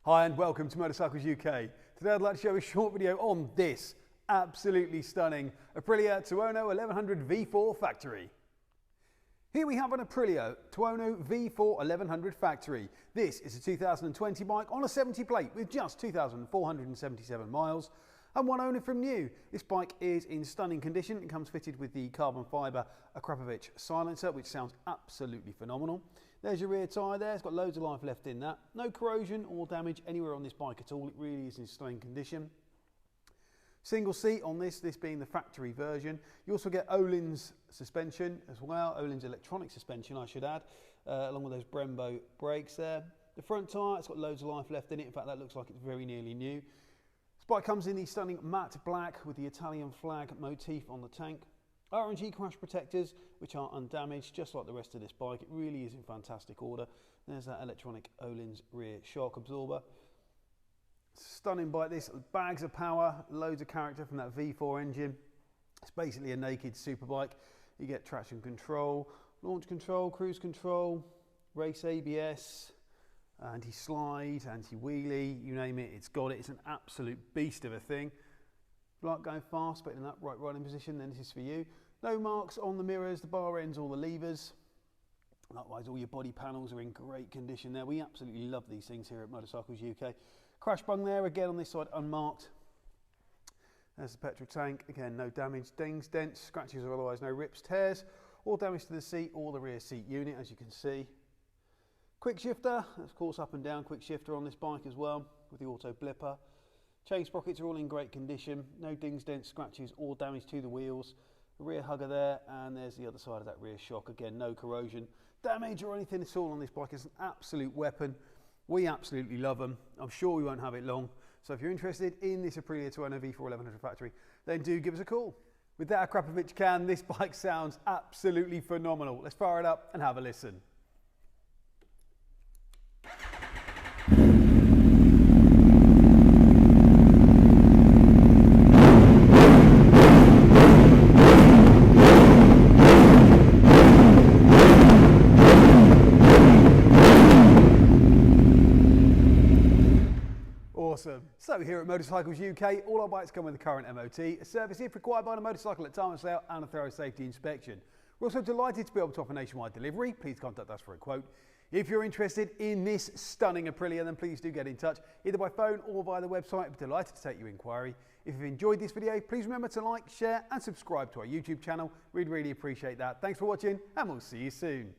Hi and welcome to Motorcycles UK. Today I'd like to show a short video on this absolutely stunning Aprilia Tuono 1100 V4 factory. Here we have an Aprilia Tuono V4 1100 factory. This is a 2020 bike on a 70 plate with just 2,477 miles and one owner from new. This bike is in stunning condition. It comes fitted with the carbon fibre Akrapovic silencer, which sounds absolutely phenomenal. There's your rear tyre there. It's got loads of life left in that. No corrosion or damage anywhere on this bike at all. It really is in stunning condition. Single seat on this being the factory version. You also get Ohlins Suspension as well, Ohlins electronic suspension I should add, along with those Brembo brakes there. The front tyre, it's got loads of life left in it. In fact, that looks like it's very nearly new. This bike comes in the stunning matte black with the Italian flag motif on the tank. R&G crash protectors, which are undamaged, just like the rest of this bike. It really is in fantastic order. There's that electronic Ohlins rear shock absorber. Stunning bike this, bags of power, loads of character from that V4 engine. It's basically a naked superbike. You get traction control, launch control, cruise control, race ABS, anti-slide, anti-wheelie, you name it, it's got it. It's an absolute beast of a thing. If you like going fast, but in that right riding position, then this is for you. No marks on the mirrors, the bar ends, all the levers. Likewise, all your body panels are in great condition there. We absolutely love these things here at Motorcycles UK. Crash bung there, again on this side unmarked. There's the petrol tank, again no damage, dings, dents, scratches or otherwise no rips, tears, or damage to the seat or the rear seat unit, as you can see. Quickshifer, of course up and down quickshifer on this bike as well, with the auto blipper. Chain sprockets are all in great condition, no dings, dents, scratches or damage to the wheels. The rear hugger there, and there's the other side of that rear shock, again no corrosion, damage or anything at all on this bike. It's an absolute weapon. We absolutely love them. I'm sure we won't have it long. So if you're interested in this Aprilia Tuono V4 1100 factory, then do give us a call. With that Akrapovic can, this bike sounds absolutely phenomenal. Let's fire it up and have a listen. Awesome. So here at Motorcycles UK, all our bikes come with a current MOT, a service if required by the motorcycle at time of sale, and a thorough safety inspection. We're also delighted to be able to offer nationwide delivery. Please contact us for a quote. If you're interested in this stunning Aprilia, then please do get in touch, either by phone or via the website. We'd be delighted to take your inquiry. If you've enjoyed this video, please remember to like, share and subscribe to our YouTube channel. We'd really appreciate that. Thanks for watching and we'll see you soon.